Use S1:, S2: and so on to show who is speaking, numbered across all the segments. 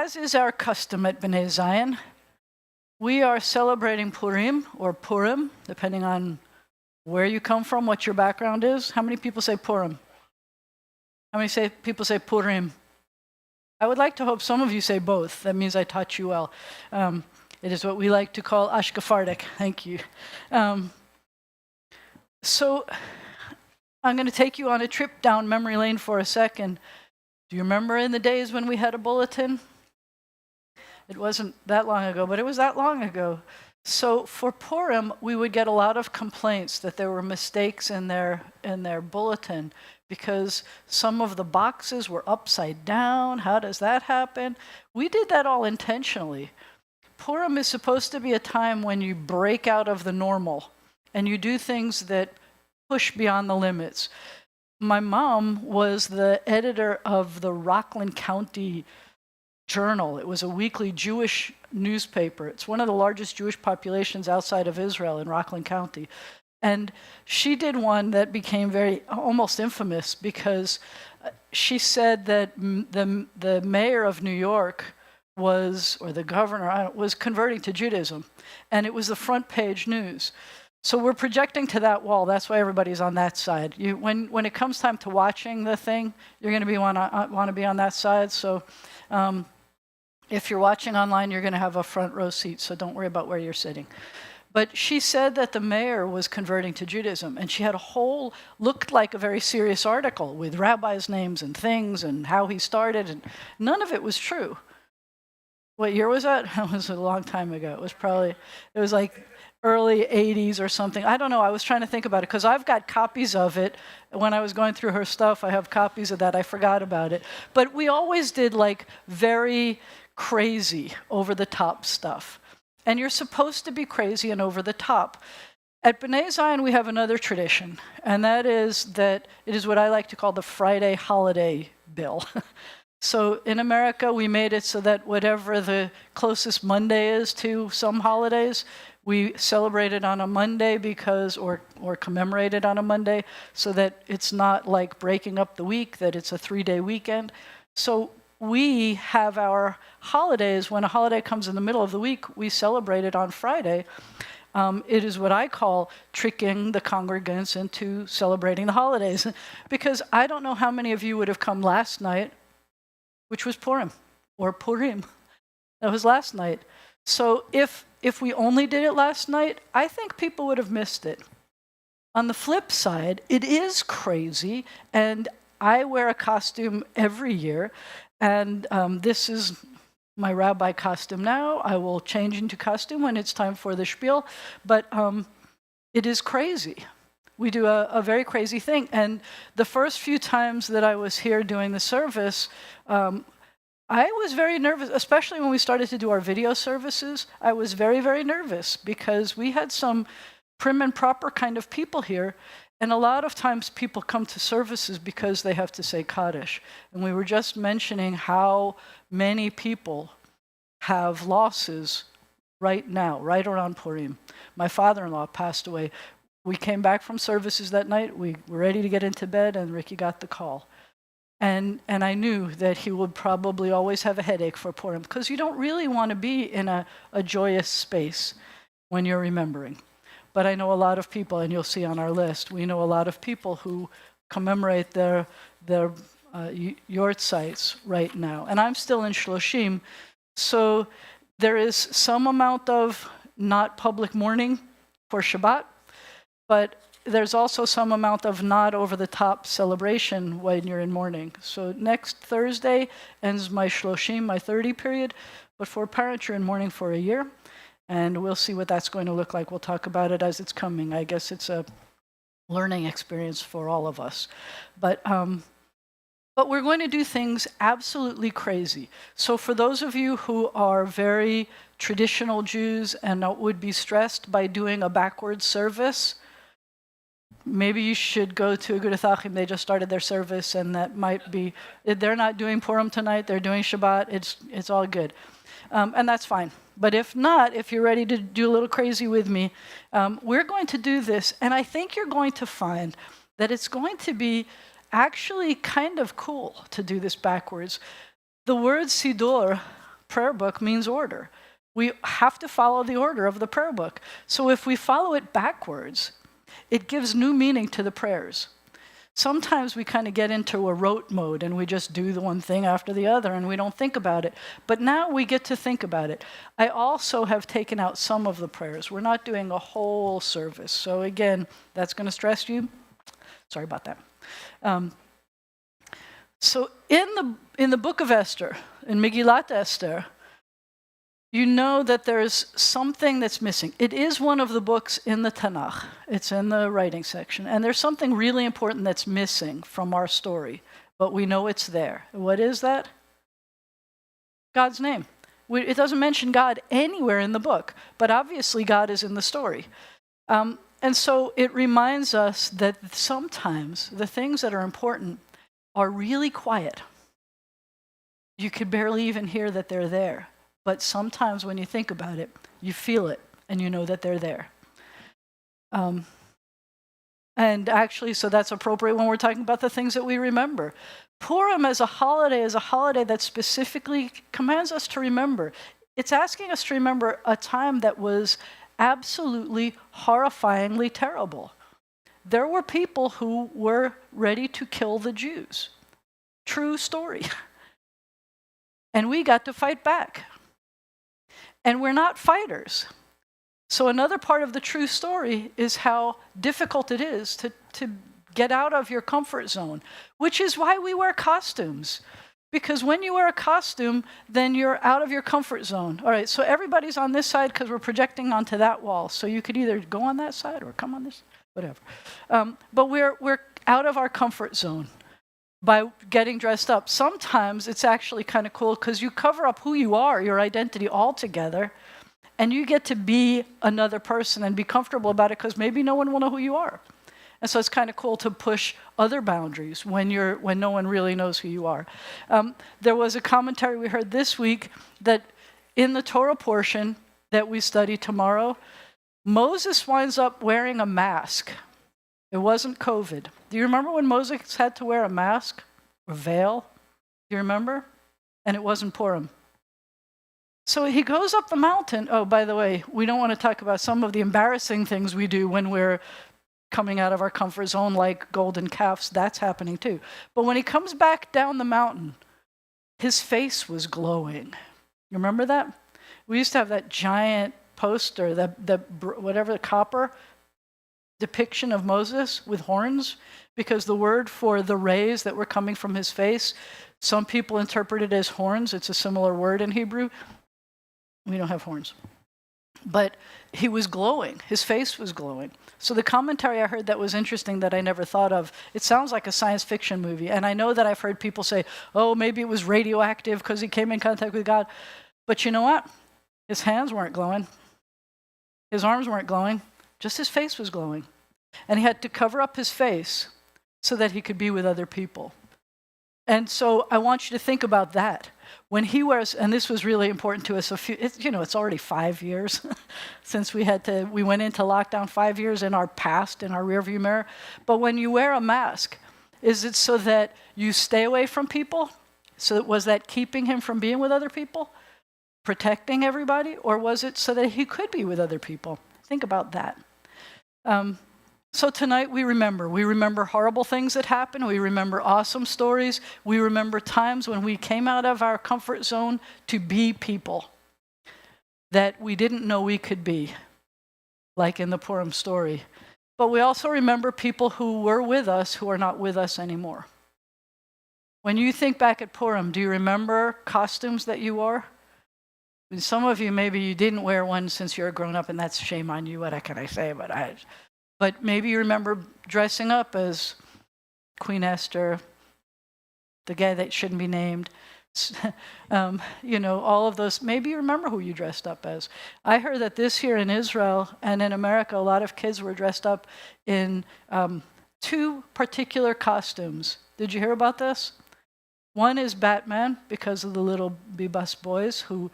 S1: as is our custom at Bnei Zion, we are celebrating Purim, or Purim, depending on where you come from, what your background is. How many people say Purim? How many people say Purim? I would like to hope some of you say both. That means I taught you well. It is what we like to call Ashkefardik. Thank you. So I'm going to take you on a trip down memory lane for a second. Do you remember in the days when we had a bulletin? It wasn't that long ago, but it was that long ago. So for Purim, we would get a lot of complaints that there were mistakes in their bulletin because some of the boxes were upside down. How does that happen? We did that all intentionally. Purim is supposed to be a time when you break out of the normal and you do things that push beyond the limits. My mom was the editor of the Rockland County Journal. It was a weekly Jewish newspaper. It's one of the largest Jewish populations outside of Israel in Rockland County. And she did one that became almost infamous because she said that the mayor of New York or the governor was converting to Judaism. And it was the front page news. So we're projecting to that wall. That's why everybody's on that side. When it comes time to watching the thing, you're going to want to be on that side. So if you're watching online, you're going to have a front row seat, so don't worry about where you're sitting. But she said that the mayor was converting to Judaism, and she had looked like a very serious article with rabbis' names and things and how he started, and none of it was true. What year was that? That was a long time ago. It was like early 80s or something. I don't know. I was trying to think about it because I've got copies of it. When I was going through her stuff, I have copies of that. I forgot about it. But we always did like very crazy, over-the-top stuff. And you're supposed to be crazy and over the top. At Bnei Zion, we have another tradition, and that is that it is what I like to call the Friday holiday bill. So in America, we made it so that whatever the closest Monday is to some holidays, we celebrate it on a Monday or commemorate it on a Monday so that it's not like breaking up the week, that it's a 3-day weekend. So we have our holidays. When a holiday comes in the middle of the week, we celebrate it on Friday. It is what I call tricking the congregants into celebrating the holidays. Because I don't know how many of you would have come last night, which was Purim, or Purim. That was last night. So if we only did it last night, I think people would have missed it. On the flip side, it is crazy, and I wear a costume every year, and this is my rabbi costume now. I will change into costume when it's time for the spiel, but it is crazy. We do a very crazy thing. And the first few times that I was here doing the service, I was very nervous, especially when we started to do our video services. I was very, very nervous because we had some prim and proper kind of people here. And a lot of times people come to services because they have to say Kaddish. And we were just mentioning how many people have losses right now, right around Purim. My father-in-law passed away. We came back from services that night. We were ready to get into bed, and Ricky got the call. And I knew that he would probably always have a headache for Purim because you don't really want to be in a joyous space when you're remembering. But I know a lot of people, and you'll see on our list, we know a lot of people who commemorate their yortzites right now. And I'm still in Shloshim, so there is some amount of not public mourning for Shabbat, but there's also some amount of not over-the-top celebration when you're in mourning. So next Thursday ends my Shloshim, my 30 period, but for parents, you're in mourning for a year. And we'll see what that's going to look like. We'll talk about it as it's coming. I guess it's a learning experience for all of us. But we're going to do things absolutely crazy. So for those of you who are very traditional Jews and would be stressed by doing a backwards service, maybe you should go to Agudat Achim. They just started their service, and that might be, they're not doing Purim tonight, they're doing Shabbat. It's all good. And that's fine. But if not, if you're ready to do a little crazy with me, we're going to do this. And I think you're going to find that it's going to be actually kind of cool to do this backwards. The word Siddur prayer book means order. We have to follow the order of the prayer book. So if we follow it backwards, it gives new meaning to the prayers. Sometimes we kind of get into a rote mode and we just do the one thing after the other and we don't think about it. But now we get to think about it. I also have taken out some of the prayers. We're not doing a whole service. So again, that's going to stress you. Sorry about that. So in the book of Esther, in MEGILLAH Esther, you know that there's something that's missing. It is one of the books in the Tanakh. It's in the writing section. And there's something really important that's missing from our story, but we know it's there. What is that? God's name. It doesn't mention God anywhere in the book, but obviously God is in the story. And so it reminds us that sometimes the things that are important are really quiet. You could barely even hear that they're there. But sometimes when you think about it, you feel it and you know that they're there. And actually, so that's appropriate when we're talking about the things that we remember. Purim as a holiday that specifically commands us to remember. It's asking us to remember a time that was absolutely horrifyingly terrible. There were people who were ready to kill the Jews. True story. And we got to fight back. And we're not fighters. So another part of the true story is how difficult it is to get out of your comfort zone, which is why we wear costumes. Because when you wear a costume, then you're out of your comfort zone. All right, so everybody's on this side because we're projecting onto that wall. So you could either go on that side or come on this, whatever. But we're out of our comfort zone by getting dressed up. Sometimes it's actually kind of cool because you cover up who you are, your identity altogether, and you get to be another person and be comfortable about it because maybe no one will know who you are. And so it's kind of cool to push other boundaries when no one really knows who you are. There was a commentary we heard this week that in the Torah portion that we study tomorrow, Moses winds up wearing a mask. It wasn't COVID. Do you remember when Moses had to wear a mask, a veil? Do you remember? And it wasn't Purim. So he goes up the mountain. Oh, by the way, we don't want to talk about some of the embarrassing things we do when we're coming out of our comfort zone, like golden calves. That's happening too. But when he comes back down the mountain, his face was glowing. You remember that? We used to have that giant poster, the copper depiction of Moses with horns, because the word for the rays that were coming from his face, some people interpret it as horns. It's a similar word in Hebrew. We don't have horns. But he was glowing. His face was glowing. So the commentary I heard that was interesting that I never thought of, it sounds like a science fiction movie. And I know that I've heard people say, oh, maybe it was radioactive because he came in contact with God. But you know what? His hands weren't glowing. His arms weren't glowing. Just his face was glowing. And he had to cover up his face so that he could be with other people. And so I want you to think about that. When he wears, and this was really important to us, it's already 5 years since we went into lockdown, 5 years in our past, in our rearview mirror. But when you wear a mask, is it so that you stay away from people? So was that keeping him from being with other people? Protecting everybody? Or was it so that he could be with other people? Think about that. So tonight we remember horrible things that happened. We remember awesome stories. We remember times when we came out of our comfort zone to be people that we didn't know we could be, like in the Purim story. But we also remember people who were with us who are not with us anymore. When you think back at Purim, do you remember costumes that you wore? I mean, some of you, maybe you didn't wear one since you're grown up, and that's shame on you. What can I say? But maybe you remember dressing up as Queen Esther, the guy that shouldn't be named, all of those. Maybe you remember who you dressed up as. I heard that this year in Israel and in America, a lot of kids were dressed up in 2 particular costumes. Did you hear about this? One is Batman, because of the little Bebus boys who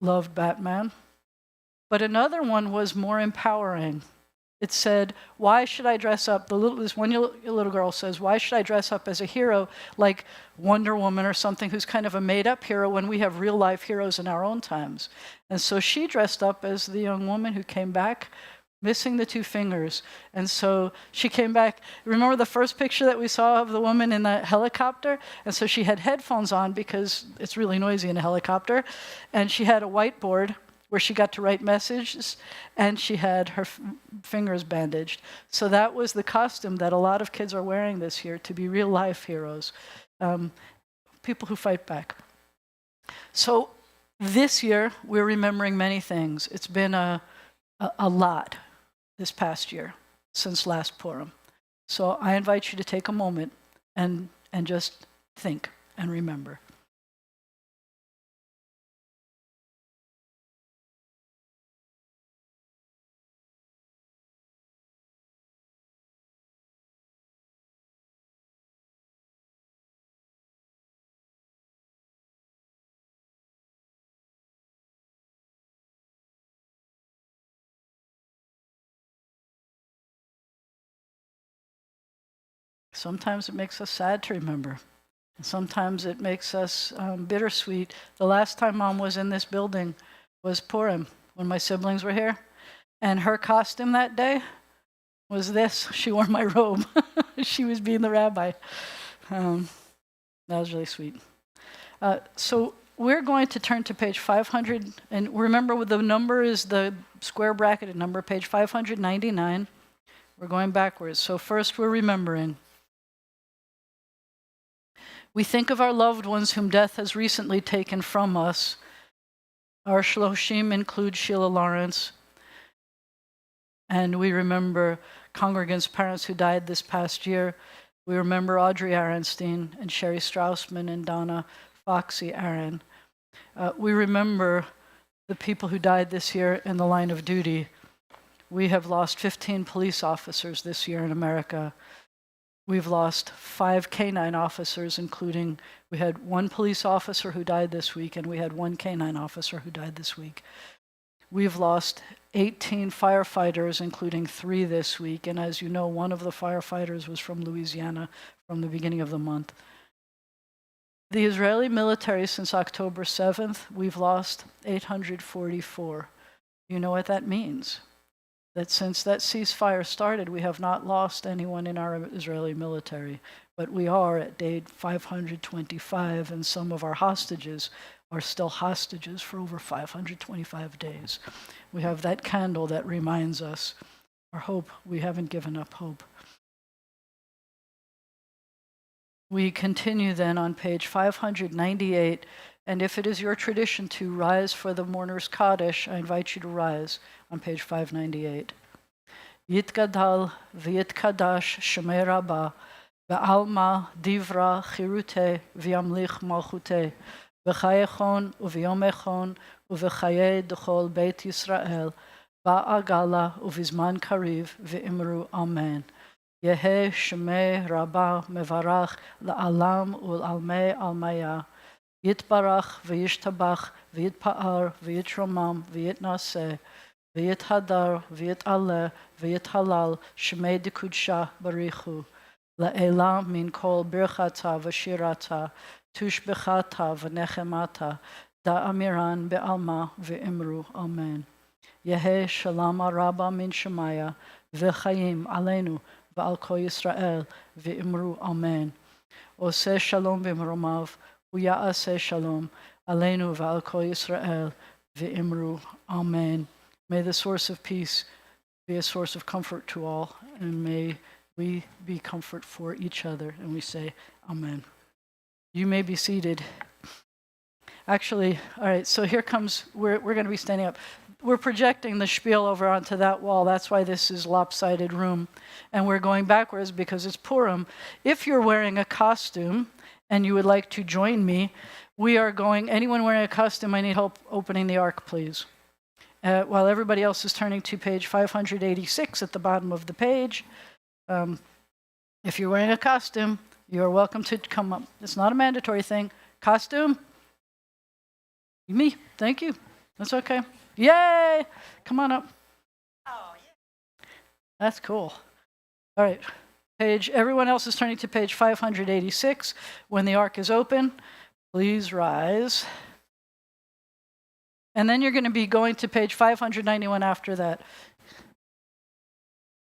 S1: loved Batman. But another one was more empowering. it said, why should I dress up? This one little girl says, why should I dress up as a hero like Wonder Woman or something who's kind of a made-up hero when we have real-life heroes in our own times? And so she dressed up as the young woman who came back missing the 2 fingers. And so she came back. Remember the first picture that we saw of the woman in the helicopter? And so she had headphones on because it's really noisy in a helicopter. And she had a whiteboard where she got to write messages, and she had her fingers bandaged. So that was the costume that a lot of kids are wearing this year, to be real-life heroes, people who fight back. So this year, we're remembering many things. It's been a lot this past year, since last Purim. So I invite you to take a moment and just think and remember. Sometimes it makes us sad to remember. Sometimes it makes us bittersweet. The last time Mom was in this building was Purim, when my siblings were here. And her costume that day was this. She wore my robe. She was being the rabbi. That was really sweet. So we're going to turn to page 500. And remember, the number is the square bracketed number, page 599. We're going backwards. So first we're remembering. We think of our loved ones whom death has recently taken from us. Our shloshim include Sheila Lawrence. And we remember congregants' parents who died this past year. We remember Audrey Aronstein and Sherry Strausman and Donna Foxy Aaron. We remember the people who died this year in the line of duty. We have lost 15 police officers this year in America. We've lost 5 canine officers, including, we had 1 police officer who died this week, and we had 1 canine officer who died this week. We've lost 18 firefighters, including 3 this week, and as you know, one of the firefighters was from Louisiana from the beginning of the month. The Israeli military, since October 7th, we've lost 844. You know what that means? That since that ceasefire started, we have not lost anyone in our Israeli military, but we are at day 525, and some of our hostages are still hostages for over 525 days. We have that candle that reminds us our hope. We haven't given up hope. We continue then on page 598, and if it is your tradition to rise for the mourner's Kaddish, I invite you to rise on page 598. Yitgadal v'yitkadash shemei Rabbah v'alma divra chirute v'yamlich malchute v'chayechon u'v'yom echon u'v'chayei d'chol Beit Yisrael ba'agala u'v'zman kariv v'imru amen. Yehe shemei Rabbah mevarach la'alam u'almei almaya Yitbarach v'yishtabach v'yitpa'ar v'yitromam v'yitnaseh v'yithadar v'yitaleh v'yithalal shemei dekudsha barichu la'elam min kol birchata v'shirata tushbechata v'nechemata da'amiran be'alma v'imru amen. Yehe shalom araba min shemaya v'chayim aleinu v'al kol Yisrael v'imru amen. Oseh shalom b'mromav Uya'aseh shalom aleinu v'al kol Yisrael v'imru amen. May the source of peace be a source of comfort to all, and may we be comfort for each other. And we say, amen. You may be seated. Actually, all right, so here comes, we're going to be standing up. We're projecting the spiel over onto that wall. That's why this is lopsided room. And we're going backwards because it's Purim. If you're wearing a costume and you would like to join me, we are going, anyone wearing a costume, I need help opening the ark, please. While everybody else is turning to page 586 at the bottom of the page. If you're wearing a costume, you're welcome to come up. It's not a mandatory thing. Costume? Me, thank you. That's okay. Yay! Come on up. That's cool. All right. Everyone else is turning to page 586. When the ark is open, please rise. And then you're going to be going to page 591 after that.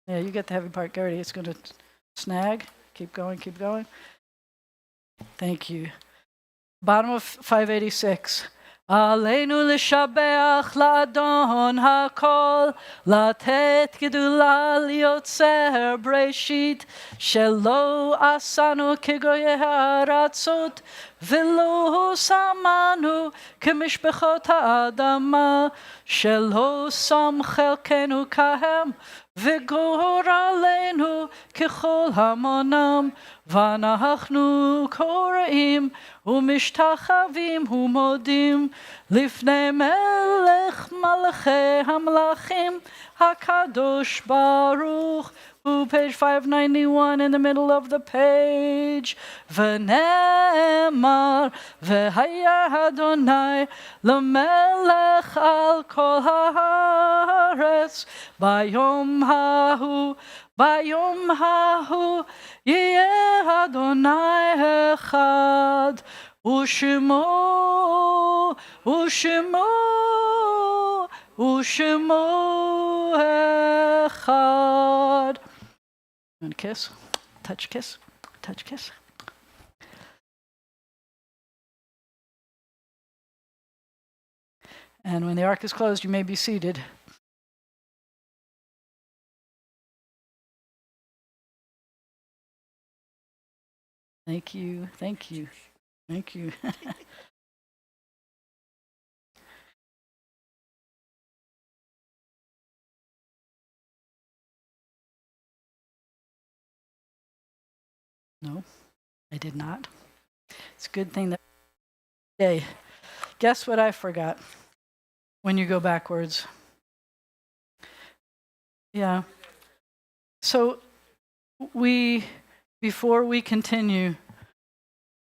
S1: Yeah, you get the heavy part, Gertie. It's going to snag. Keep going, keep going. Thank you. Bottom of 586. עלינו לשבח לאדון הכל, לתת גדולה ליוצר בראשית, שלא עשנו כגויי הארצות, ולא שמנו כמשפחות האדמה, שלא שם חלקנו כהם, וגורלנו ככל המונם, ואנחנו קוראים ומשתחווים ומודים לפני מלך מלכי המלכים הקדוש ברוך הוא. Page 591 in the middle of the page. ונאמר והיה אדוני למלך על כל הארץ ביום ההוא יהיה אדוני אחד ושמו אחד. You want to kiss? Touch, kiss. Touch, kiss. And when the ark is closed, you may be seated. Thank you, thank you, thank you. No, I did not. It's a good thing that. Hey, guess what I forgot when you go backwards? Yeah. So before we continue,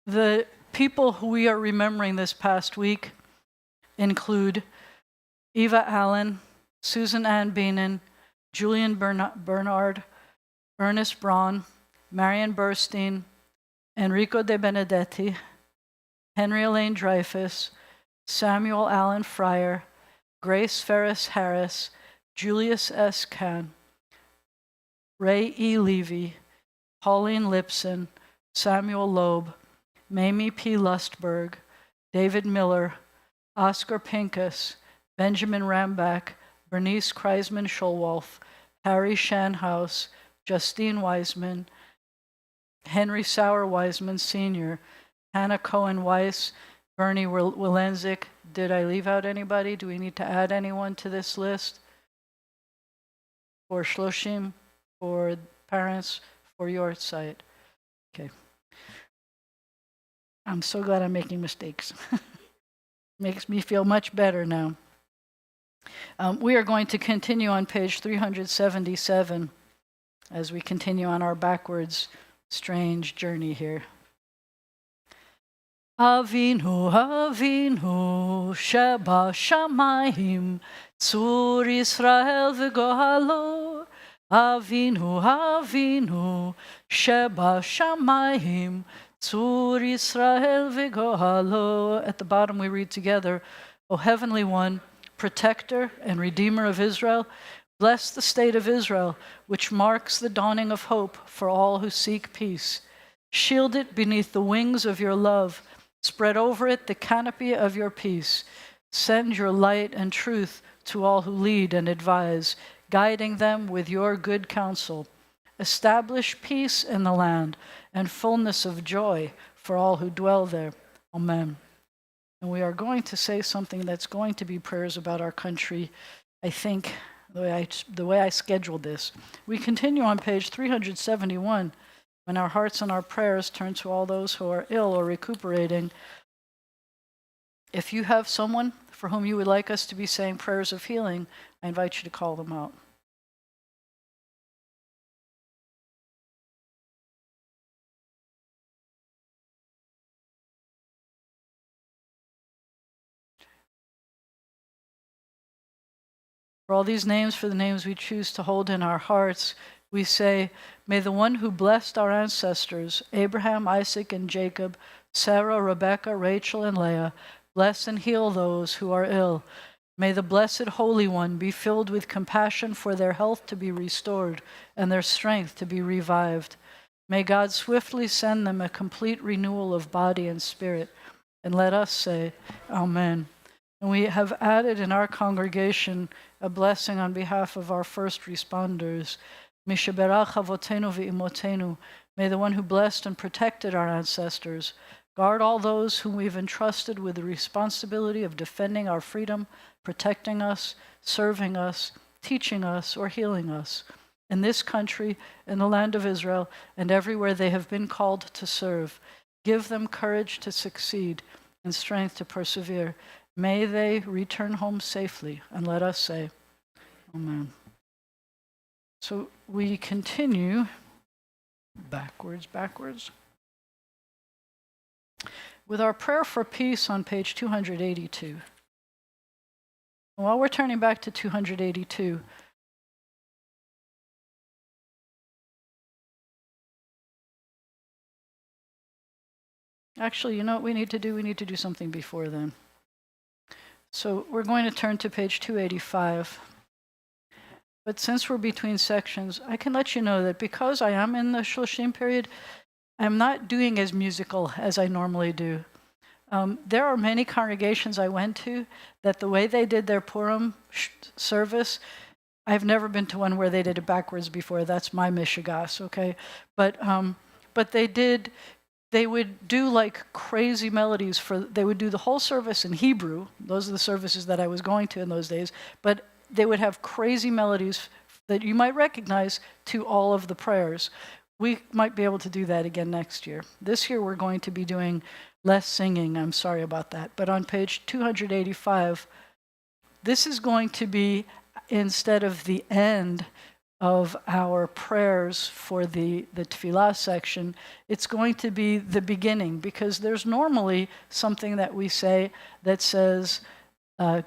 S1: the people who we are remembering this past week include Eva Allen, Susan Ann Beenan, Julian Bernard, Ernest Braun, Marion Burstein, Enrico de Benedetti, Henry Elaine Dreyfus, Samuel Allen Fryer, Grace Ferris Harris, Julius S. Kahn, Ray E. Levy, Pauline Lipson, Samuel Loeb, Mamie P. Lustberg, David Miller, Oscar Pincus, Benjamin Ramback, Bernice Kreisman Schulwolf, Harry Shanhouse, Justine Wiseman, Henry Sauer Wiseman Sr., Hannah Cohen Weiss, Bernie Wilenzik. Did I leave out anybody? Do we need to add anyone to this list? For Shloshim, for parents, for your site. Okay. I'm so glad I'm making mistakes. Makes me feel much better now. We are going to continue on page 377 as we continue on our backwards strange journey here. Avinu, Avinu, Sheba Shamayim, Tzur Yisrael v'gohalo. Avinu, Avinu, Sheba Shamayim, Tzur Yisrael v'gohalo. At the bottom we read together, O Heavenly One, Protector and Redeemer of Israel, bless the state of Israel, which marks the dawning of hope for all who seek peace. Shield it beneath the wings of your love. Spread over it the canopy of your peace. Send your light and truth to all who lead and advise, guiding them with your good counsel. Establish peace in the land and fullness of joy for all who dwell there. Amen. And we are going to say something that's going to be prayers about our country, I think, the way I scheduled this. We continue on page 371 when our hearts and our prayers turn to all those who are ill or recuperating. If you have someone for whom you would like us to be saying prayers of healing, I invite you to call them out. For all these names, for the names we choose to hold in our hearts, we say, may the one who blessed our ancestors, Abraham, Isaac, and Jacob, Sarah, Rebekah, Rachel, and Leah, bless and heal those who are ill. May the Blessed Holy One be filled with compassion for their health to be restored and their strength to be revived. May God swiftly send them a complete renewal of body and spirit. And let us say, Amen. And we have added in our congregation a blessing on behalf of our first responders. Mishaberach avotenu ve'imotenu. May the one who blessed and protected our ancestors guard all those whom we've entrusted with the responsibility of defending our freedom, protecting us, serving us, teaching us, or healing us in this country, in the land of Israel, and everywhere they have been called to serve. Give them courage to succeed and strength to persevere. May they return home safely, and let us say, Amen. So we continue backwards, with our prayer for peace on page 282. And while we're turning back to 282, actually, you know what we need to do? We need to do something before then. So we're going to turn to page 285. But since we're between sections, I can let you know that because I am in the Shloshim period, I'm not doing as musical as I normally do. There are many congregations I went to that the way they did their Purim service, I've never been to one where they did it backwards before. That's my mishigas, okay? But they would do like crazy melodies they would do the whole service in Hebrew. Those are the services that I was going to in those days. But they would have crazy melodies that you might recognize to all of the prayers. We might be able to do that again next year. This year we're going to be doing less singing. I'm sorry about that. But on page 285, this is going to be, instead of the end of our prayers for the tefillah section, it's going to be the beginning, because there's normally something that we say that says,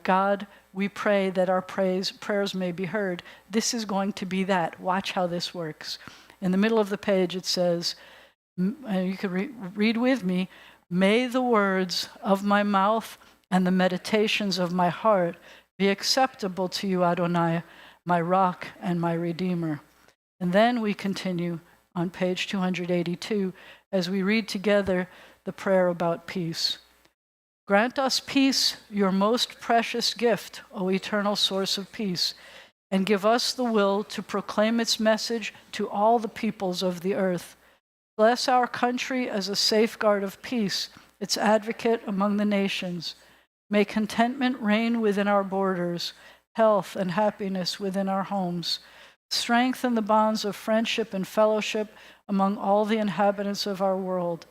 S1: God, we pray that our prayers may be heard. This is going to be that. Watch how this works. In the middle of the page it says, you can read with me, may the words of my mouth and the meditations of my heart be acceptable to you, Adonai, my rock and my redeemer. And then we continue on page 282 as we read together the prayer about peace. Grant us peace, your most precious gift, O eternal source of peace, and give us the will to proclaim its message to all the peoples of the earth. Bless our country as a safeguard of peace, its advocate among the nations. May contentment reign within our borders, health and happiness within our homes. Strengthen the bonds of friendship and fellowship among all the inhabitants of our world.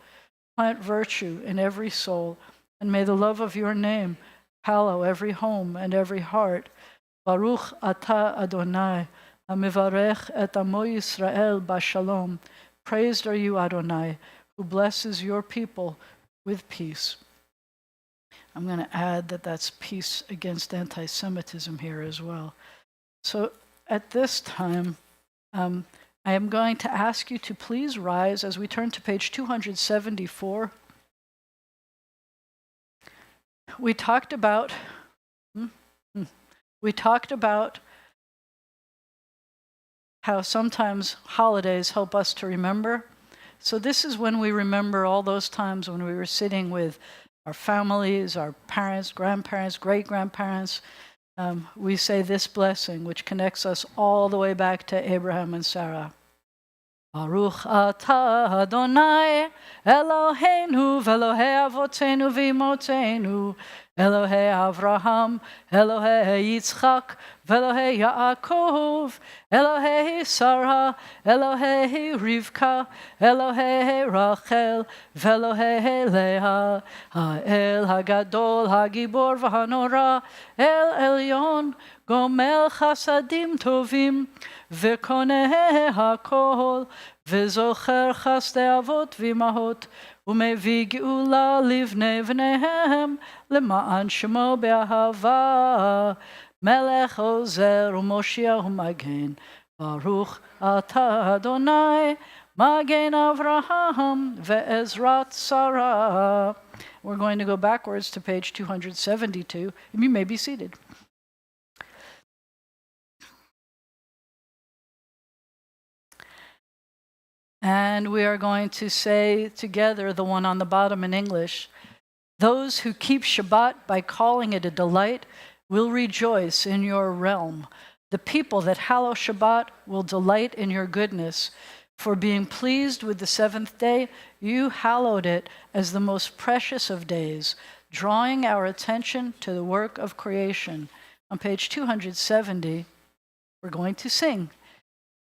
S1: Plant virtue in every soul, and may the love of your name hallow every home and every heart. Baruch atah Adonai, hamivarech et amo Yisrael b'shalom. Praised are you, Adonai, who blesses your people with peace. I'm going to add that that's peace against anti-Semitism here as well. So at this time, I am going to ask you to please rise as we turn to page 274. We talked about how sometimes holidays help us to remember. So this is when we remember all those times when we were sitting with our families, our parents, grandparents, great-grandparents. We say this blessing, which connects us all the way back to Abraham and Sarah. Baruch atah Adonai, Eloheinu v'Elohei avotenu v'imotenu, Elohei Avraham, Elohei Yitzchak, v'Elohei Yaakov, Elohei Sarah, Elohei Rivka, Elohei Rachel, v'Elohei Leah, Ha'el Hagadol, Hagibor v'Hanora, El Elyon, Gomel Chasadim Tovim, v'Koneh HaKol, v'Zocher Chasdei Avot v'Imahot, ומביא גאולה לבני בניהם למען שמו באהבה. melech ozer u'moshiach u'magen. Baruch atah Adonai, magen Avraham ve'ezrat Sarah. We're going to go backwards to page 272. You may be seated. And we are going to say together the one on the bottom in English. Those who keep Shabbat by calling it a delight will rejoice in your realm. The people that hallow Shabbat will delight in your goodness. For being pleased with the seventh day, you hallowed it as the most precious of days, drawing our attention to the work of creation. On page 270, we're going to sing.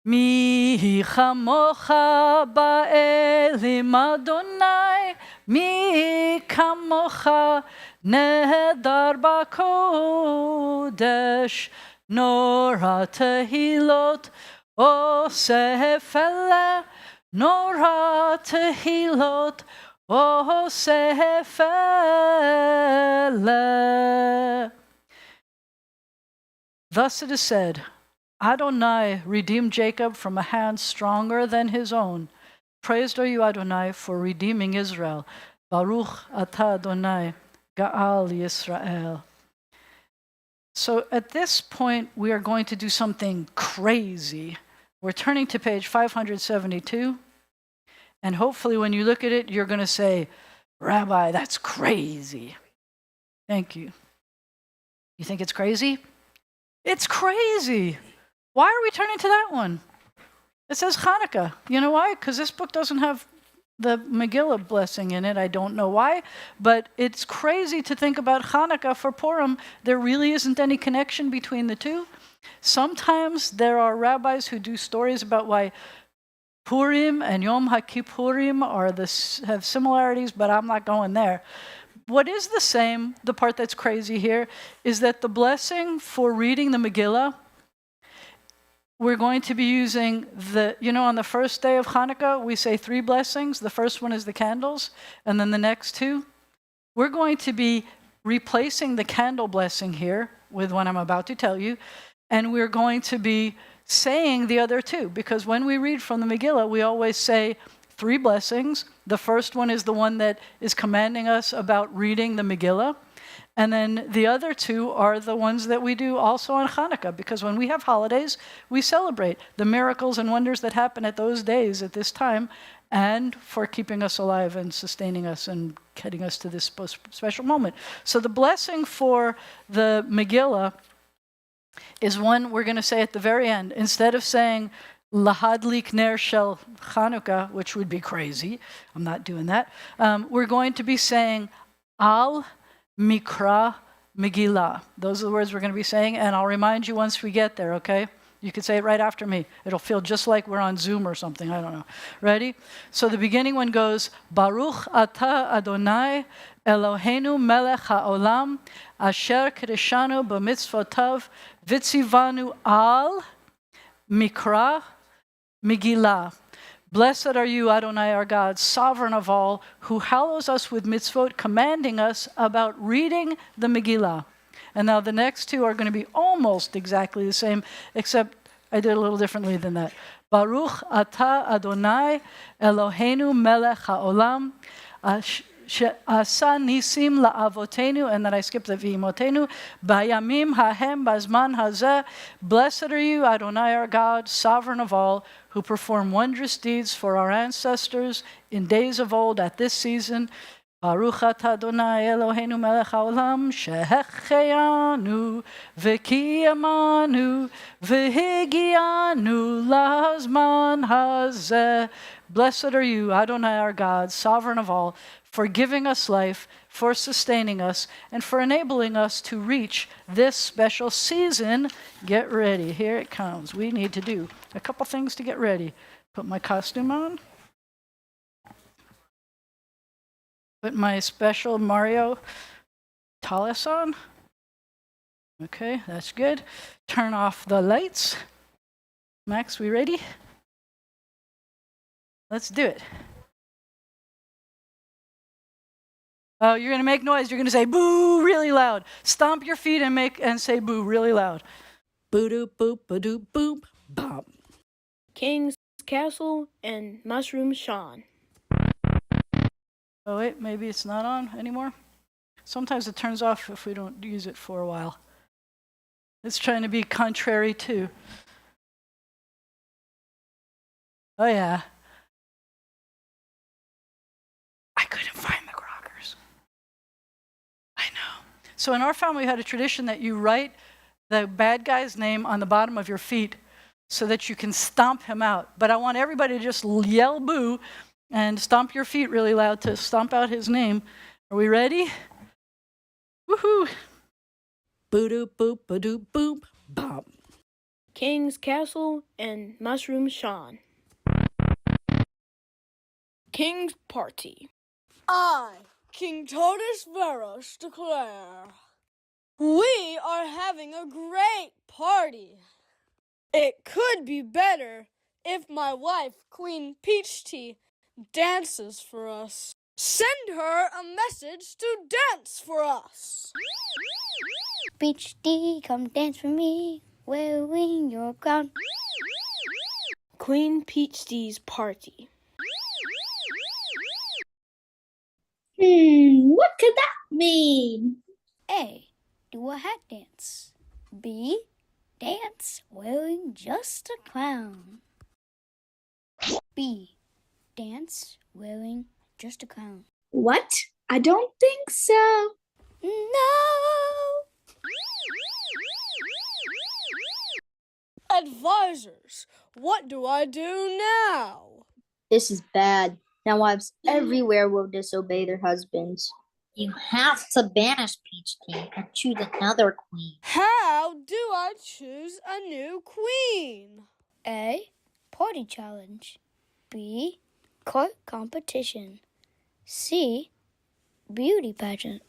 S1: Mi chamocha ba'elim Adonai, mi kamocha nehedar b'kodesh, nora tehilot oseh Philley, nora tehilot oseh Philley. Thus it is said, Adonai redeemed Jacob from a hand stronger than his own. Praised are you, Adonai, for redeeming Israel. Baruch atah Adonai, Ga'al Yisrael. So at this point, we are going to do something crazy. We're turning to page 572. And hopefully when you look at it, you're going to say, Rabbi, that's crazy. Thank you. You think it's crazy? It's crazy. Why are we turning to that one? It says Hanukkah. You know why? Because this book doesn't have the Megillah blessing in it. I don't know why, but it's crazy to think about Hanukkah for Purim. There really isn't any connection between the two. Sometimes there are rabbis who do stories about why Purim and Yom HaKippurim have similarities, but I'm not going there. What is the same, the part that's crazy here, is that the blessing for reading the Megillah, we're going to be using on the first day of Hanukkah, we say 3 blessings. The first one is the candles, and then the next 2. We're going to be replacing the candle blessing here with what I'm about to tell you, and we're going to be saying the other 2, because when we read from the Megillah, we always say 3 blessings. The first one is the one that is commanding us about reading the Megillah. And then the other 2 are the ones that we do also on Hanukkah, because when we have holidays, we celebrate the miracles and wonders that happen at those days, at this time, and for keeping us alive and sustaining us and getting us to this special moment. So the blessing for the Megillah is one we're going to say at the very end. Instead of saying, Lahadlik ner shel Chanukah, which would be crazy, I'm not doing that, we're going to be saying, Al Mikra Megillah. Those are the words we're going to be saying, and I'll remind you once we get there, okay? You can say it right after me. It'll feel just like we're on Zoom or something, I don't know. Ready? So the beginning one goes, Baruch atah Adonai Eloheinu melech haolam asher kedeshanu b'mitzvotav vitzivanu al Mikra Megillah. Blessed are you, Adonai, our God, sovereign of all, who hallows us with mitzvot, commanding us about reading the Megillah. And now the next 2 are going to be almost exactly the same, except I did a little differently than that. Baruch atah Adonai Eloheinu melech haolam Asa nisim la'avotenu, and then I skipped the v'imotenu, bayamim hahem bazman hazeh. Blessed are you, Adonai our God, sovereign of all, who perform wondrous deeds for our ancestors in days of old at this season. Baruch atah Adonai Eloheinu melech haolam, shehecheyanu v'kiyamanu v'higianu lahazman hazeh. Blessed are you, Adonai our God, sovereign of all, for giving us life, for sustaining us, and for enabling us to reach this special season. Get ready. Here it comes. We need to do a couple things to get ready. Put my costume on. Put my special Mario tallis on. Okay, that's good. Turn off the lights. Max, we ready? Let's do it. You're going to make noise. You're going to say boo really loud. Stomp your feet and say boo really loud. Boo-doop, boop, ba-doop, boop, bop.
S2: King's Castle and Mushroom Sean.
S1: Oh, wait, maybe it's not on anymore. Sometimes it turns off if we don't use it for a while. It's trying to be contrary too. Oh, yeah. I couldn't find the Crockers. I know. So in our family, we had a tradition that you write the bad guy's name on the bottom of your feet so that you can stomp him out. But I want everybody to just yell boo and stomp your feet really loud to stomp out his name. Are we ready? Woohoo! Boo-doop, boop, ba-doop, boop, bop.
S2: King's Castle and Mushroom Sean. King's Party. I, King Totus Veros, declare, we are having a great party. It could be better if my wife, Queen Peach Tea, dances for us. Send her a message to dance for us.
S3: Peach Tea, come dance for me, wearing your crown.
S2: Queen Peach Tea's Party.
S4: What could that mean?
S3: A, do a hat dance. B, dance wearing just a crown. B, dance wearing just a crown.
S4: What? I don't think so.
S3: No!
S2: Advisors, what do I do now?
S5: This is bad. Now wives everywhere will disobey their husbands.
S6: You have to banish Peach Tea and choose another queen.
S2: How do I choose a new queen?
S3: A, party challenge. B, court competition. C, beauty pageant.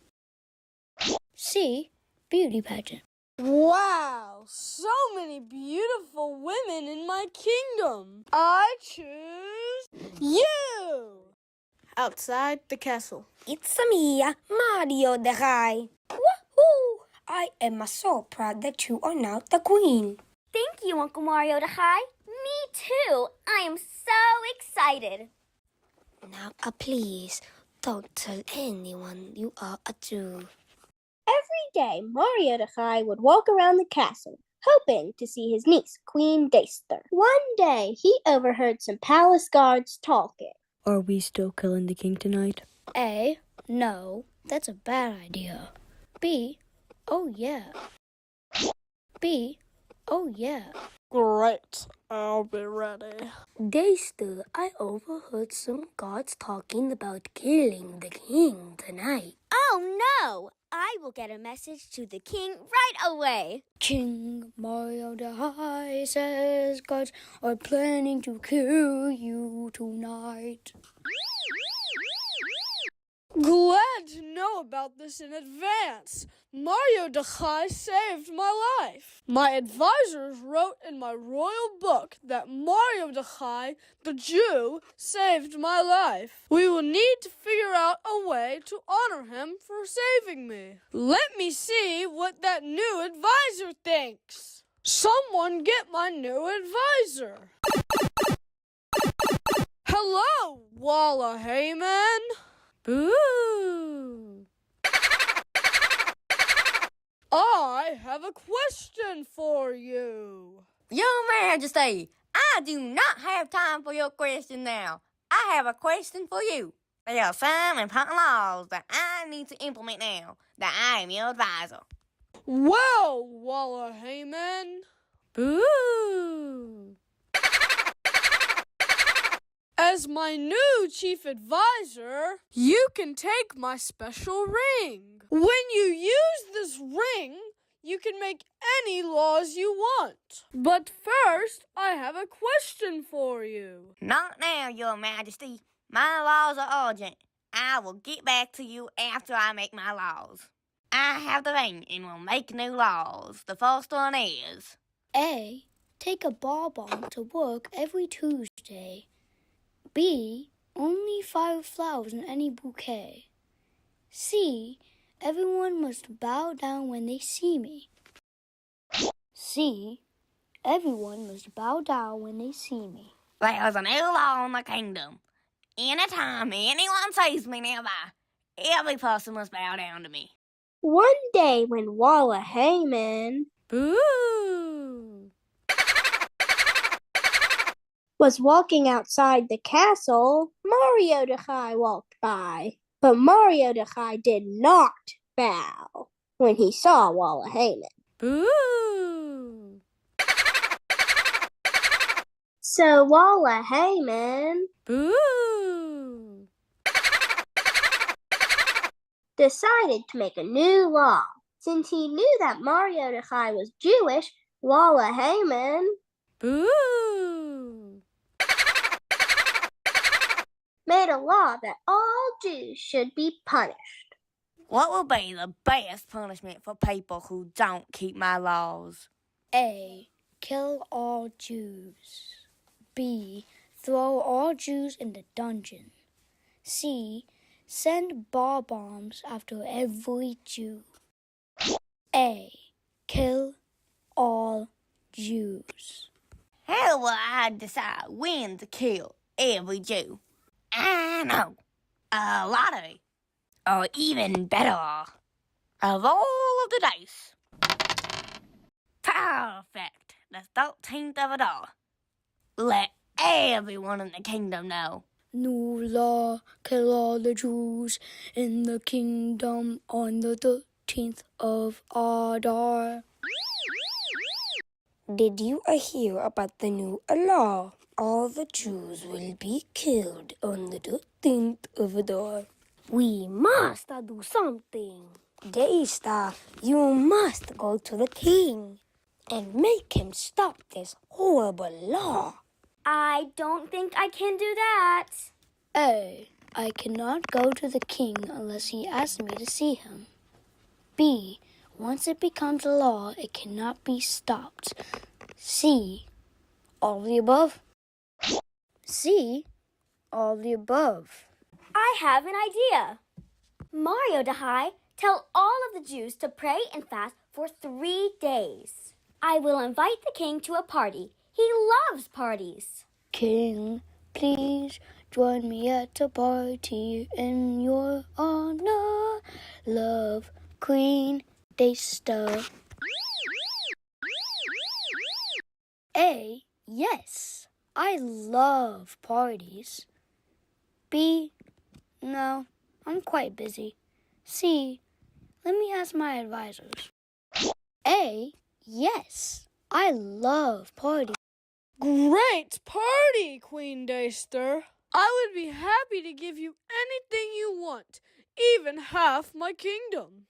S3: C, beauty pageant.
S2: Wow, so many beautiful women in my kingdom. I choose you. Outside the castle.
S7: It's me, Mario the High. Woohoo! I am so proud that you are now the queen.
S8: Thank you, Uncle Mario the High. Me too. I am so excited.
S7: Now, please, don't tell anyone you are a Jew.
S4: Every day, Mario the High would walk around the castle, hoping to see his niece, Queen Esther. One day, he overheard some palace guards talking.
S2: Are we still killing the king tonight?
S3: A, no, that's a bad idea. B, oh yeah. B, oh yeah.
S2: Great, I'll be ready.
S7: Esther, I overheard some guards talking about killing the king tonight.
S8: Oh no! I will get a message to the king right away.
S3: King Mario the High says guards are planning to kill you tonight.
S2: Glad to know about this in advance. Mario the High saved my life. My advisors wrote in my royal book that Mario the High, the Jew, saved my life. We will need to figure out a way to honor him for saving me. Let me see what that new advisor thinks. Someone get my new advisor. Hello, Walla Heyman. Boo! I have a question for you.
S9: Your Majesty, I do not have time for your question now. I have a question for you. There are some important laws that I need to implement now that I am your advisor.
S2: Well, Walla Heyman. Boo! As my new chief advisor, you can take my special ring. When you use this ring, you can make any laws you want. But first, I have a question for you.
S9: Not now, Your Majesty. My laws are urgent. I will get back to you after I make my laws. I have the ring and will make new laws. The first one is...
S3: A, take a ball bomb to work every Tuesday. B, only 5 flowers in any bouquet. C. Everyone must bow down when they see me. C. Everyone must bow down when they see me.
S9: There's a new law in the kingdom. Anytime anyone sees me nearby, every person must bow down to me.
S4: One day when Walla Heyman
S2: Boo!
S4: was walking outside the castle, Mordecai walked by. But Mordecai did not bow when he saw Walla Heyman.
S2: Boo!
S4: So Walla Heyman
S2: Boo!
S4: decided to make a new law. Since he knew that Mordecai was Jewish, Walla Heyman
S2: Boo!
S4: made a law that all Jews should be punished.
S9: What will be the best punishment for people who don't keep my laws?
S3: A. Kill all Jews. B. Throw all Jews in the dungeon. C. Send bar bombs after every Jew. A. Kill all Jews.
S9: How will I decide when to kill every Jew? I know. A lottery. Or even better, of all of the days. Perfect. The 13th of it all. Let everyone in the kingdom know.
S3: New law, kill all the Jews in the kingdom on the 13th of Adar. Did you hear about the new law? All the Jews will be killed on the 13th of Adar. We must do something. Esther, you must go to the king and make him stop this horrible law.
S8: I don't think I can do that.
S3: A. I cannot go to the king unless he asks me to see him. B. Once it becomes a law, it cannot be stopped. C. All of the above. C. All of the above.
S8: I have an idea. Mordecai, tell all of the Jews to pray and fast for 3 days. I will invite the king to a party. He loves parties.
S3: King, please join me at a party in your honor. Love, Queen Esther. A. Yes, I love parties. B. No, I'm quite busy. C. Let me ask my advisors. A. Yes, I love parties.
S2: Great party, Queen Esther. I would be happy to give you anything you want, even half my kingdom.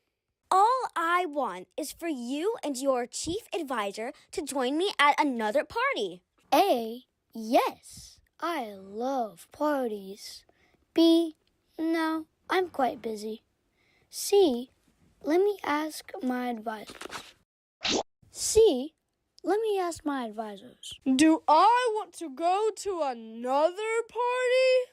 S8: All I want is for you and your chief advisor to join me at another party.
S3: A. Yes, I love parties. B. No, I'm quite busy. C. Let me ask my advisors. C. Let me ask my advisors.
S2: Do I want to go to another party?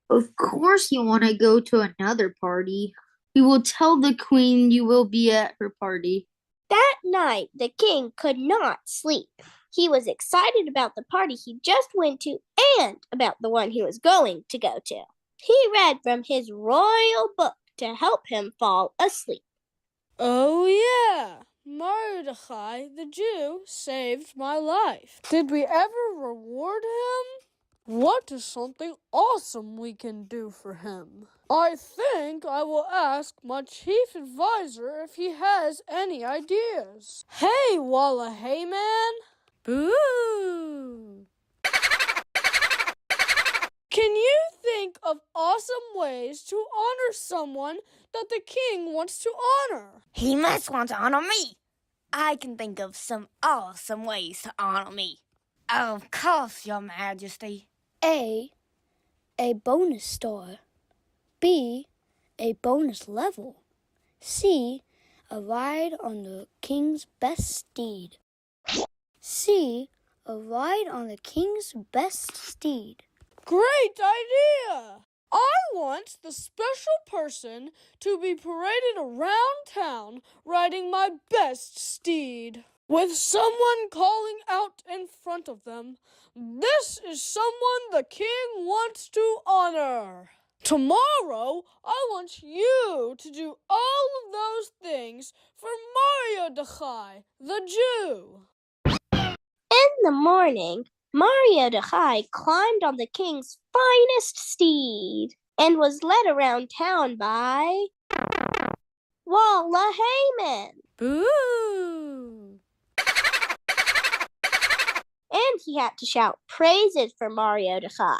S5: Of course you want to go to another party. We will tell the queen you will be at her party.
S4: That night, the king could not sleep. He was excited about the party he just went to and about the one he was going to go to. He read from his royal book to help him fall asleep.
S2: Oh, yeah. Mordecai, the Jew, saved my life. Did we ever reward him? What is something awesome we can do for him? I think I will ask my chief advisor if he has any ideas. Hey, Walla Heyman. Boo! Can you think of awesome ways to honor someone that the king wants to honor?
S9: He must want to honor me. I can think of some awesome ways to honor me. Of course, Your Majesty.
S3: A. A bonus star. B. A bonus level. C. A ride on the king's best steed. C. A ride on the king's best steed.
S2: Great idea! I want the special person to be paraded around town riding my best steed, with someone calling out in front of them, "This is someone the king wants to honor." Tomorrow, I want you to do all of those things for Mordechai, the Jew.
S4: In the morning, Mordechai climbed on the king's finest steed and was led around town by Walla Haman.
S2: Boo!
S4: And he had to shout praises for Mordechai,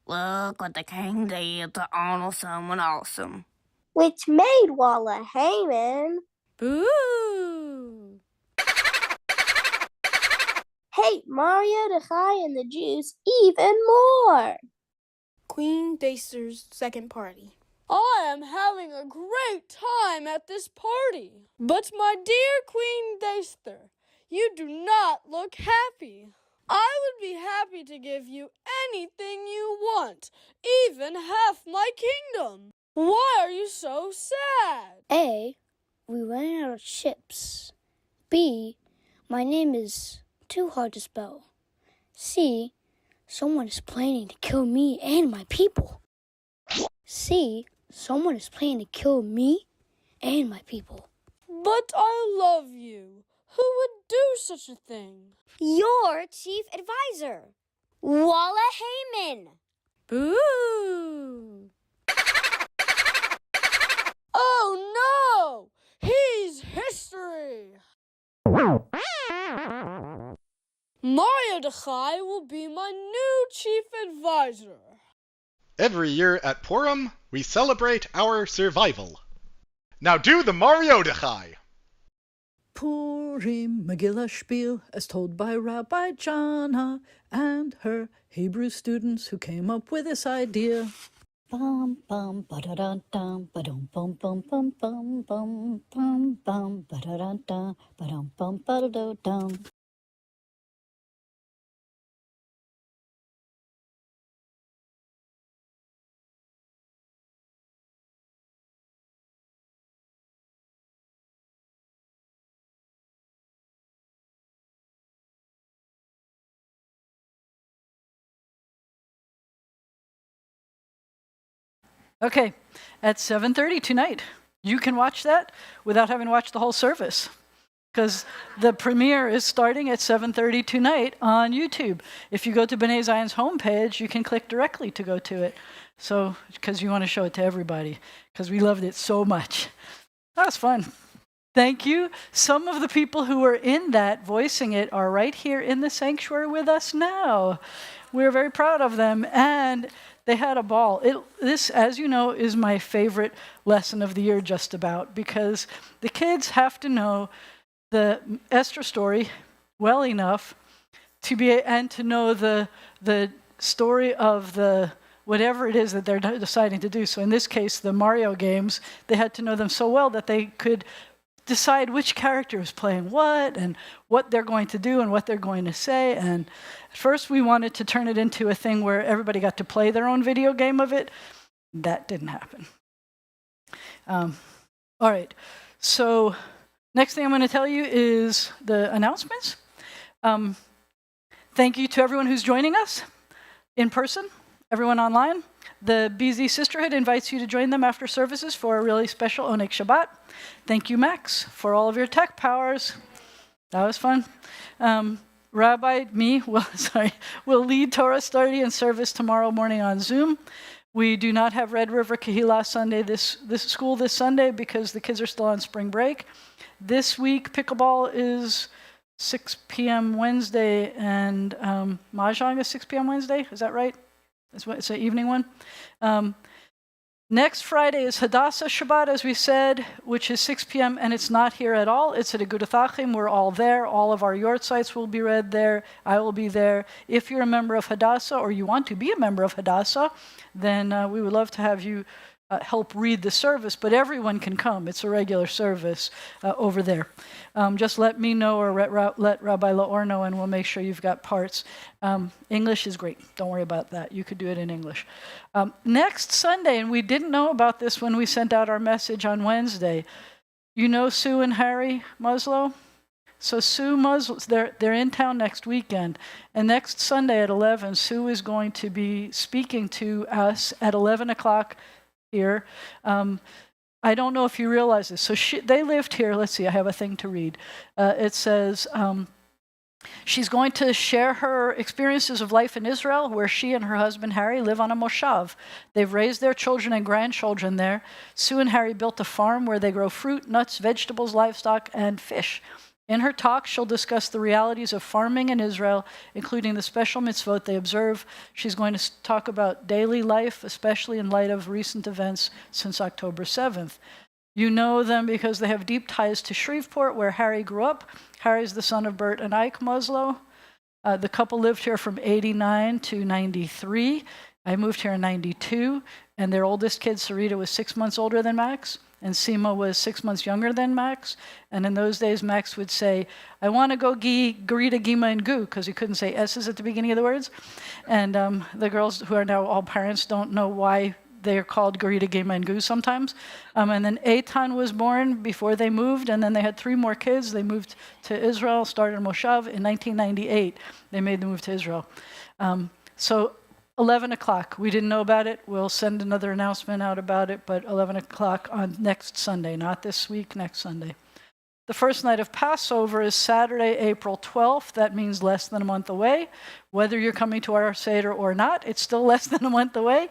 S9: Look what the king did to honor someone awesome.
S4: which made Walla Haman
S2: Boo!
S4: hate Mordechai and the Jews even more.
S2: Queen Esther's second party. I am having a great time at this party. But my dear Queen Esther, you do not look happy. I would be happy to give you anything you want, even half my kingdom. Why are you so sad?
S3: A, we ran out of chips. B, my name is too hard to spell. C, someone is planning to kill me and my people. C, someone is planning to kill me and my people.
S2: But I love you. Who would do such a thing?
S8: Your chief advisor, Walla Haman.
S2: Boo! Oh no! He's history! Mordechai will be my new chief advisor.
S10: Every year at Purim, we celebrate our survival. Now do the Mordechai!
S1: Purim Megillah spiel, as told by Rabbi Jana and her Hebrew students who came up with this idea. Bum bum ba da da dum ba dum bum bum bum bum bum bum bum ba da da dum ba dum bum ba da da dum. Okay, at 7:30 tonight, you can watch that without having watched the whole service, because the premiere is starting at 7:30 tonight on YouTube. If you go to B'nai Zion's homepage, you can click directly to go to it. So, because you want to show it to everybody, because we loved it so much. That was fun. Thank you. Some of the people who were in that voicing it are right here in the sanctuary with us now. We're very proud of them, and they had a ball. This, as you know, is my favorite lesson of the year just about, because the kids have to know the Esther story well enough to be and to know the story of the whatever it is that they're deciding to do. So in this case, the Mario games, they had to know them so well that they could decide which character is playing what and what they're going to do and what they're going to say. And at first we wanted to turn it into a thing where everybody got to play their own video game of it. That didn't happen. All right, so next thing I'm going to tell you is the announcements. Thank you to everyone who's joining us in person, everyone online. The BZ Sisterhood invites you to join them after services for a really special Oneg Shabbat. Thank you, Max, for all of your tech powers. That was fun. Rabbi, will lead Torah study and service tomorrow morning on Zoom. We do not have Red River Kehillah Sunday this school this Sunday because the kids are still on spring break. This week, pickleball is 6 p.m. Wednesday, and Mahjong is 6 p.m. Wednesday. Is that right? It's an evening one. Next Friday is Hadassah Shabbat, as we said, which is 6 p.m., and it's not here at all. It's at Agudath Achim. We're all there. All of our yort sites will be read there. I will be there. If you're a member of Hadassah or you want to be a member of Hadassah, then we would love to have you help read the service, but everyone can come. It's a regular service over there. Just let me know or let Rabbi Laor know, and we'll make sure you've got parts. English is great. Don't worry about that. You could do it in English. Next Sunday, and we didn't know about this when we sent out our message on Wednesday. You know Sue and Harry Muslow? So Sue Muslow, they're in town next weekend. And next Sunday at 11, Sue is going to be speaking to us at 11 o'clock here. I don't know if you realize this. So they lived here. Let's see, I have a thing to read. It says, she's going to share her experiences of life in Israel, where she and her husband Harry live on a moshav. They've raised their children and grandchildren there. Sue and Harry built a farm where they grow fruit, nuts, vegetables, livestock, and fish. In her talk, she'll discuss the realities of farming in Israel, including the special mitzvot they observe. She's going to talk about daily life, especially in light of recent events since October 7th. You know them because they have deep ties to Shreveport, where Harry grew up. Harry's the son of Bert and Ike Muslow. The couple lived here from 89 to 93. I moved here in 92, and their oldest kid, Sarita, was 6 months older than Max, and Sima was 6 months younger than Max. And in those days, Max would say, I want to go Garita, Gima, and Gu, because he couldn't say S's at the beginning of the words. And the girls, who are now all parents, don't know why they are called Garita, Gima, and Gu sometimes. And then Eitan was born before they moved, and then they had 3 more kids. They moved to Israel, started Moshav in 1998. They made the move to Israel. So 11 o'clock. We didn't know about it. We'll send another announcement out about it, but 11 o'clock on next Sunday, not this week, next Sunday. The first night of Passover is Saturday, April 12th. That means less than a month away. Whether you're coming to our Seder or not, it's still less than a month away.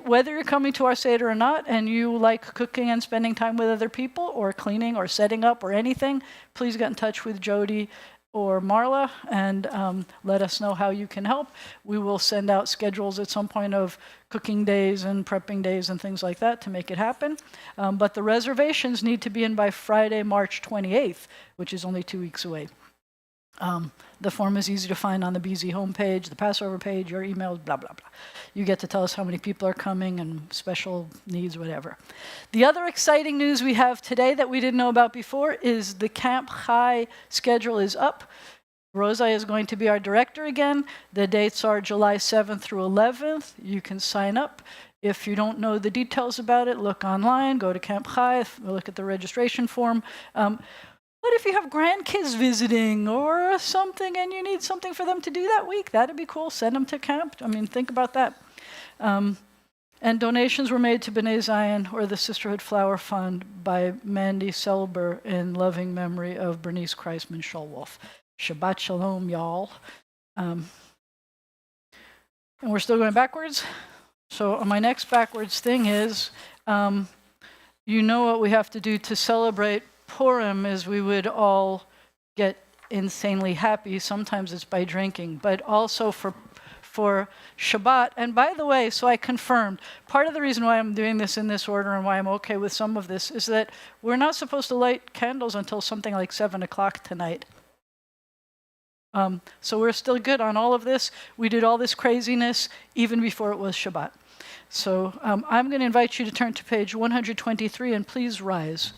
S1: Whether you're coming to our Seder or not, and you like cooking and spending time with other people, or cleaning, or setting up, or anything, please get in touch with Jody or Marla and let us know how you can help. We will send out schedules at some point of cooking days and prepping days and things like that to make it happen. But the reservations need to be in by Friday, March 28th, which is only 2 weeks away. The form is easy to find on the BZ homepage, the Passover page, your emails, blah, blah, blah. You get to tell us how many people are coming and special needs, whatever. The other exciting news we have today that we didn't know about before is the Camp Chai schedule is up. Rosa is going to be our director again. The dates are July 7th through 11th. You can sign up. If you don't know the details about it, look online, go to Camp Chai, look at the registration form. But if you have grandkids visiting or something and you need something for them to do that week, that'd be cool. Send them to camp. I mean, think about that. And donations were made to B'nai Zion, or the Sisterhood Flower Fund, by Mandy Selber in loving memory of Bernice Kreisman Schulwolf. Shabbat Shalom, y'all. And we're still going backwards. So my next backwards thing is, you know what we have to do to celebrate Purim is we would all get insanely happy. Sometimes it's by drinking, but also for Shabbat. And by the way, so I confirmed, part of the reason why I'm doing this in this order and why I'm okay with some of this is that we're not supposed to light candles until something like 7 o'clock tonight. So we're still good on all of this. We did all this craziness even before it was Shabbat. So I'm going to invite you to turn to page 123 and please rise.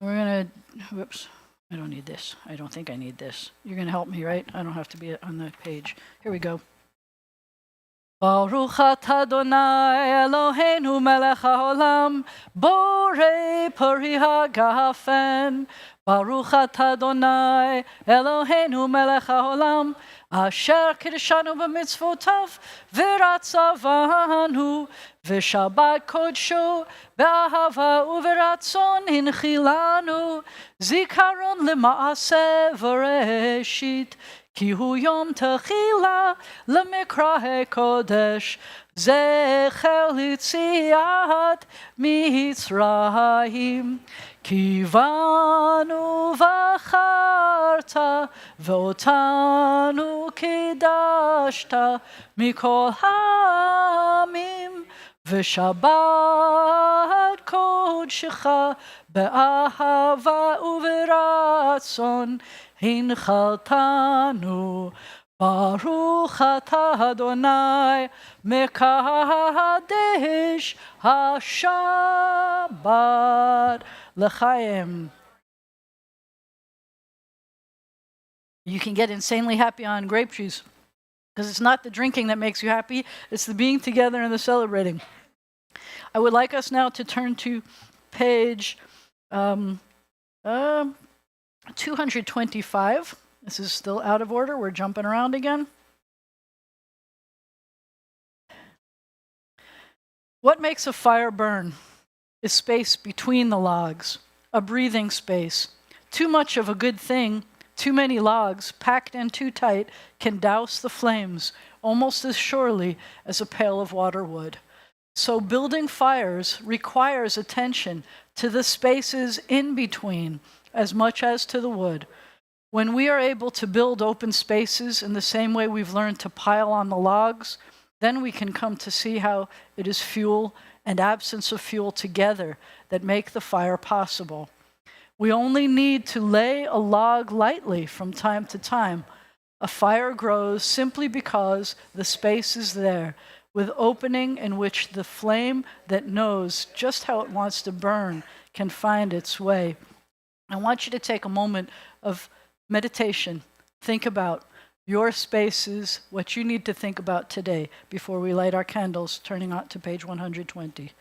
S1: We're going to, whoops, I don't need this. I don't think I need this. You're going to help me, right? I don't have to be on the page. Here we go. Baruch atah Adonai Eloheinu melech haolam, borei pori hagafen. Baruch atah Adonai Eloheinu melech haolam, asher kiddushanu b'mitzvotav v'ratzavanu v'shabbat kodsho b'ahava uv'ratzon hinchilanu zikaron l'maaseh v'reshit ki hu yom techila l'mikrah kodesh zecher l'tziat mitzrayim Kivanu v'acharta v'otanu kidashta mikol ha'amim v'shabbat kodshecha be'ahava uv'ratzon הנחלתנו. ברוך אתה אדוני מקדש השבת לחיים. You can get insanely happy on grape juice because it's not the drinking that makes you happy, it's the being together and the celebrating. I would like us now to turn to page 225. This is still out of order. We're jumping around again. What makes a fire burn is space between the logs, a breathing space. Too much of a good thing, too many logs, packed in too tight, can douse the flames almost as surely as a pail of water would. So building fires requires attention to the spaces in between as much as to the wood. When we are able to build open spaces in the same way we've learned to pile on the logs, then we can come to see how it is fuel and absence of fuel together that make the fire possible. We only need to lay a log lightly from time to time. A fire grows simply because the space is there, with opening in which the flame that knows just how it wants to burn can find its way. I want you to take a moment of meditation. Think about your spaces, what you need to think about today before we light our candles, turning out to page 120.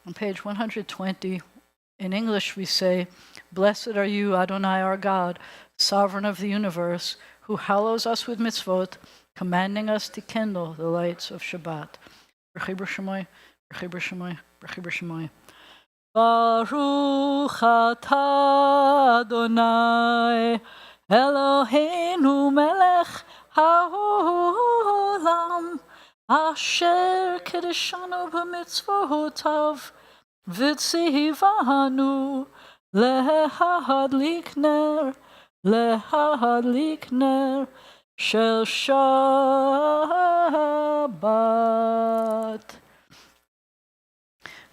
S1: On page 120, in English we say, "Blessed are you, Adonai our God, sovereign of the universe, who hallows us with mitzvot, commanding us to kindle the lights of Shabbat." B'chibur Shemoy, b'chibur Shemoy, b'chibur Shemoy. Baruch atah Adonai, Eloheinu melech haolam, Asher kedeshanu b'mitzvotav, v'tzivanu lehadlik ner shel Shabbat.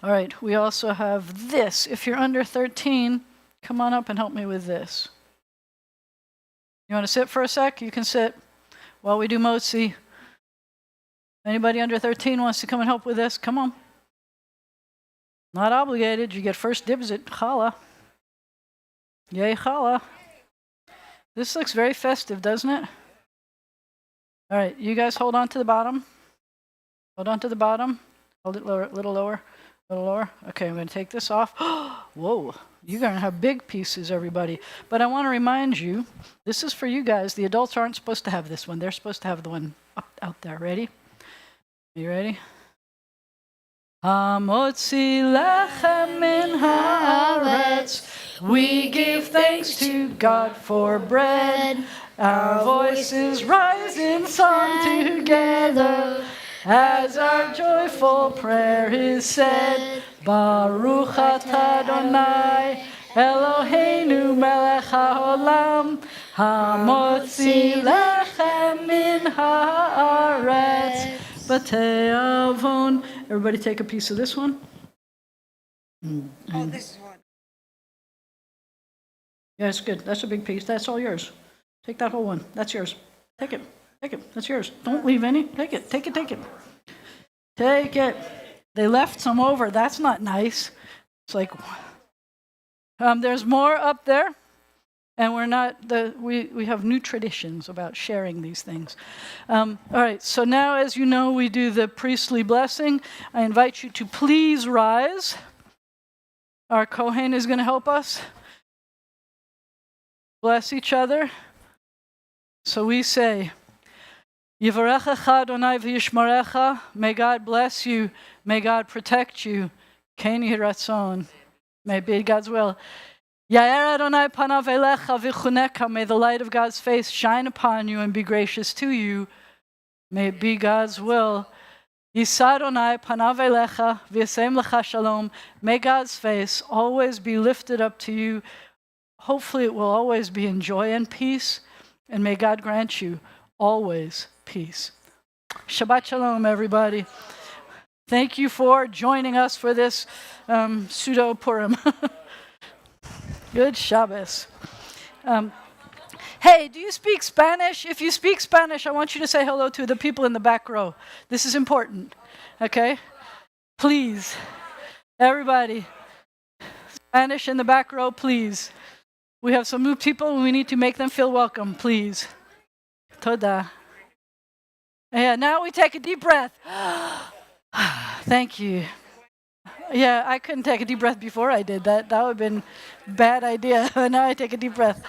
S1: All right, we also have this. If you're under 13, come on up and help me with this. You want to sit for a sec? You can sit while we do Motzi. Anybody under 13 wants to come and help with this? Come on. Not obligated. You get first dibs at challah. Yay, challah. This looks very festive, doesn't it? All right, you guys hold on to the bottom. Hold on to the bottom. Hold it lower, a little lower, a little lower. Okay, I'm going to take this off. Whoa, you're going to have big pieces, everybody. But I want to remind you, this is for you guys. The adults aren't supposed to have this one. They're supposed to have the one out there. Ready? You ready? Hamotzi lechem min haaretz. We give thanks to God for bread. Our voices rise in song together as our joyful prayer is said. Baruch atah Adonai, Eloheinu melech haolam, hamotzi lechem min haaretz. Avon. Everybody take a piece of this one.
S7: Oh, this is one.
S1: Yeah, it's good. That's a big piece. That's all yours. Take that whole one. That's yours. Take it. Take it. That's yours. Don't leave any. Take it. Take it. Take it. Take it. They left some over. That's not nice. It's like, there's more up there. And we have new traditions about sharing these things. All right, so now, as you know, we do the priestly blessing. I invite you to please rise. Our Kohen is going to help us bless each other. So we say, Yivarechecha Adonai v'yishmarecha. May God bless you. May God protect you. Ken Yehi Ratzon. May it be God's will. Yair Adonai panav elecha v'chuneka. May the light of God's face shine upon you and be gracious to you. May it be God's will. Yisa Adonai panav elecha v'yasem lecha shalom. May God's face always be lifted up to you. Hopefully it will always be in joy and peace. And may God grant you always peace. Shabbat Shalom, everybody. Thank you for joining us for this pseudo Purim. Good Shabbos. Hey, do you speak Spanish? If you speak Spanish, I want you to say hello to the people in the back row. This is important, okay? Please, everybody, Spanish in the back row, please. We have some new people and we need to make them feel welcome, please. Toda. Yeah, now we take a deep breath. Thank you. Yeah, I couldn't take a deep breath before I did that. That would have been a bad idea. Now I take a deep breath.